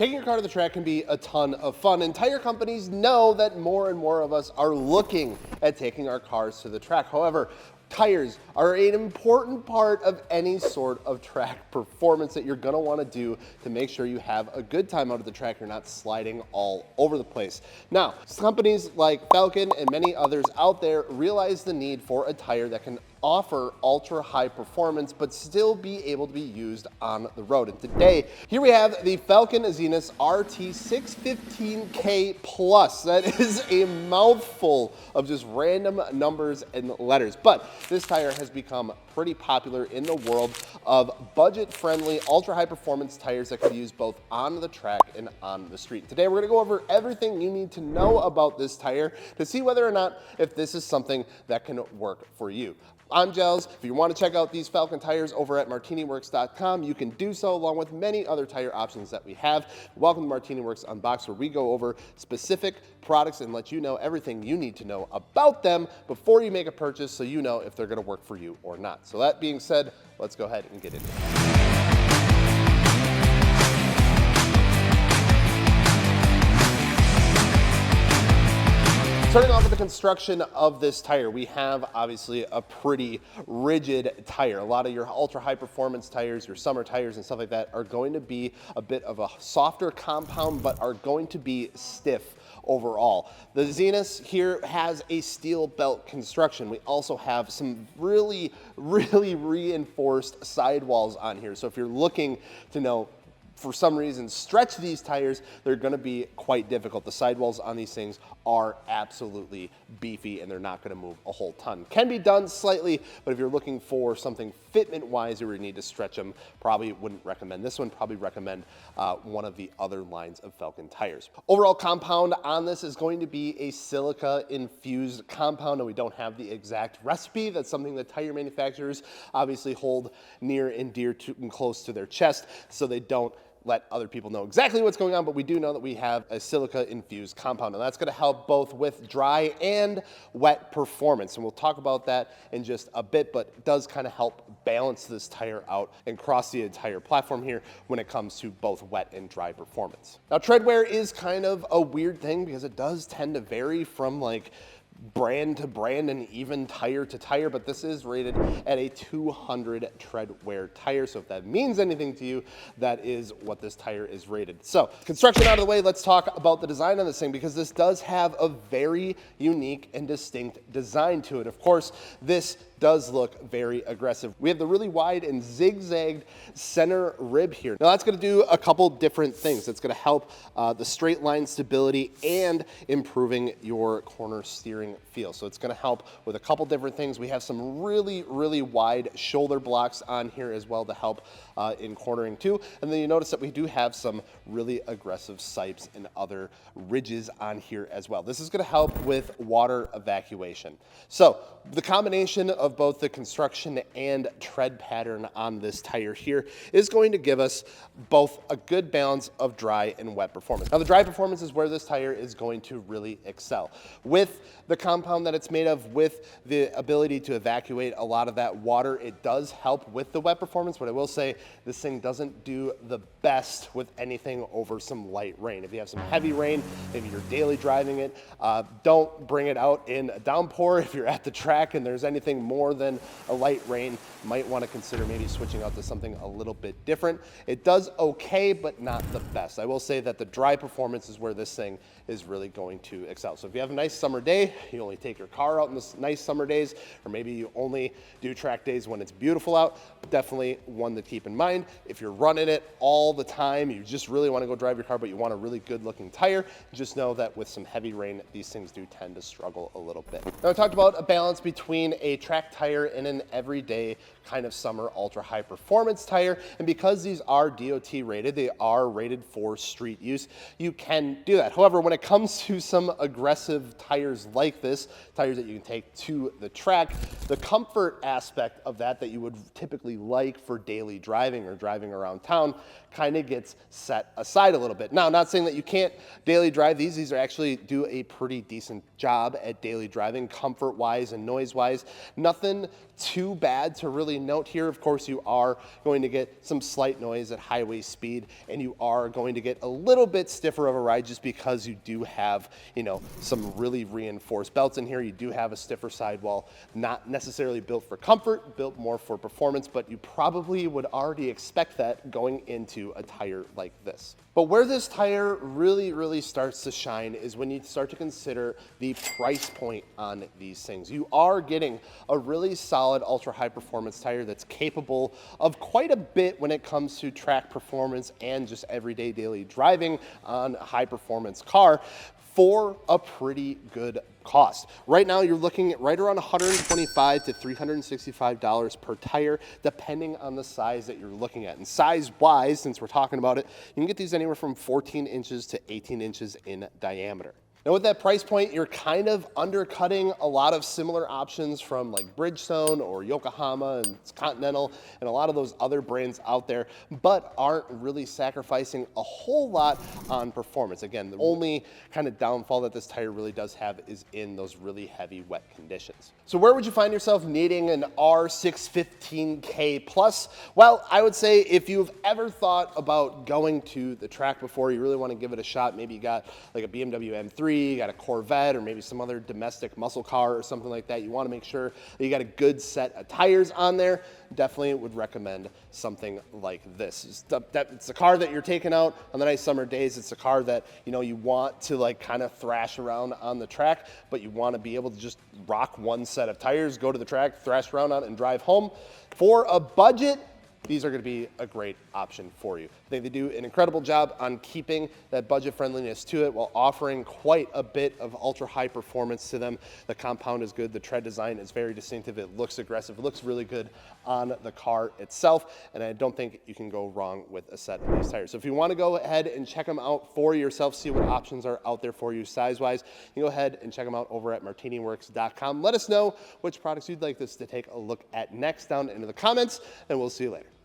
Taking your car to the track can be a ton of fun, and tire companies know that more and more of us are looking at taking our cars to the track. However, tires are an important part of any sort of track performance that you're going to want to do to make sure you have a good time out at the track. You're not sliding all over the place. Now, companies like Falken and many others out there realize the need for a tire that can offer ultra high performance but still be able to be used on the road. And today, here we have the Falken Azenis RT615K Plus. That is a mouthful of just random numbers and letters, but this tire has become pretty popular in the world of budget-friendly, ultra-high performance tires that can be used both on the track and on the street. Today, we're gonna go over everything you need to know about this tire to see whether or not if this is something that can work for you. I'm Gels. If you want to check out these Falken tires over at martiniworks.com, you can do so along with many other tire options that we have. Welcome to Martini Works Unboxed, where we go over specific products and let you know everything you need to know about them before you make a purchase so you know if they're going to work for you or not. So that being said, let's go ahead and get into it. Starting off with the construction of this tire, we have obviously a pretty rigid tire. A lot of your ultra high performance tires, your summer tires and stuff like that are going to be a bit of a softer compound, but are going to be stiff overall. The Azenis here has a steel belt construction. We also have some really reinforced sidewalls on here. So if you're looking to for some reason stretch these tires, they're going to be quite difficult. The sidewalls on these things are absolutely beefy and they're not going to move a whole ton. Can be done slightly, but if you're looking for something fitment wise or you need to stretch them, probably wouldn't recommend this one. Probably recommend one of the other lines of Falken tires. Overall compound on this is going to be a silica infused compound, and we don't have the exact recipe. That's something that tire manufacturers obviously hold near and dear to and close to their chest, so they don't let other people know exactly what's going on, but we do know that we have a silica infused compound, and that's going to help both with dry and wet performance. And we'll talk about that in just a bit, but it does kind of help balance this tire out and cross the entire platform here when it comes to both wet and dry performance. Now, tread wear is kind of a weird thing because it does tend to vary from brand to brand and even tire to tire, but this is rated at a 200 tread wear tire. So if that means anything to you, that is what this tire is rated. So construction out of the way, let's talk about the design on this thing, because this does have a very unique and distinct design to it. Of course, this does look very aggressive. We have the really wide and zigzagged center rib here. Now that's going to do a couple different things. It's going to help the straight line stability and improving your corner steering feel. So it's going to help with a couple different things. We have some really wide shoulder blocks on here as well to help in cornering too. And then you notice that we do have some really aggressive sipes and other ridges on here as well. This is going to help with water evacuation. So the combination of both the construction and tread pattern on this tire here is going to give us both a good balance of dry and wet performance. Now, the dry performance is where this tire is going to really excel. With the compound that it's made of, with the ability to evacuate a lot of that water, it does help with the wet performance, but I will say this thing doesn't do the best with anything over some light rain. If you have some heavy rain, maybe you're daily driving it, don't bring it out in a downpour. If you're at the track and there's anything more than a light rain, you might want to consider maybe switching out to something a little bit different. It does okay, but not the best. I will say that the dry performance is where this thing is really going to excel. So if you have a nice summer day, you only take your car out in the nice summer days, or maybe you only do track days when it's beautiful out, definitely one to keep in mind. If you're running it all the time, you just really want to go drive your car, but you want a really good looking tire, just know that with some heavy rain, these things do tend to struggle a little bit. Now, I talked about a balance between a track tire and an everyday kind of summer ultra high performance tire. And because these are DOT rated, they are rated for street use, you can do that. However, when it comes to some aggressive tires like this, tires that you can take to the track, the comfort aspect of that you would typically like for daily driving or driving around town kind of gets set aside a little bit. Now, I'm not saying that you can't daily drive these. These are actually do a pretty decent job at daily driving, comfort-wise and noise-wise. Nothing Nothing too bad to really note here. Of course, you are going to get some slight noise at highway speed, and you are going to get a little bit stiffer of a ride just because you do have, you know, some really reinforced belts in here. You do have a stiffer sidewall, not necessarily built for comfort, built more for performance, but you probably would already expect that going into a tire like this. But where this tire really starts to shine is when you start to consider the price point on these things. You are getting a really solid ultra high performance tire that's capable of quite a bit when it comes to track performance and just everyday daily driving on a high performance car for a pretty good cost. Right now, you're looking at right around $125 to $365 per tire, depending on the size that you're looking at. And size-wise, since we're talking about it, you can get these anywhere from 14 inches to 18 inches in diameter. Now with that price point, you're kind of undercutting a lot of similar options from like Bridgestone or Yokohama and Continental and a lot of those other brands out there, but aren't really sacrificing a whole lot on performance. Again, the only kind of downfall that this tire really does have is in those really heavy wet conditions. So where would you find yourself needing an R615K plus? Well, I would say if you've ever thought about going to the track before, you really want to give it a shot. Maybe you got like a BMW M3, you got a Corvette, or maybe some other domestic muscle car or something like that. You want to make sure that you got a good set of tires on there. Definitely would recommend something like this. It's a car that you're taking out on the nice summer days. It's a car that, you know, you want to like kind of thrash around on the track, but you want to be able to just rock one set of tires, go to the track, thrash around on it, and drive home. For a budget, these are going to be a great option for you. I think they do an incredible job on keeping that budget friendliness to it while offering quite a bit of ultra high performance to them. The compound is good. The tread design is very distinctive. It looks aggressive. It looks really good on the car itself. And I don't think you can go wrong with a set of these tires. So if you want to go ahead and check them out for yourself, see what options are out there for you size-wise, you can go ahead and check them out over at martiniworks.com. Let us know which products you'd like us to take a look at next down into the comments, and we'll see you later.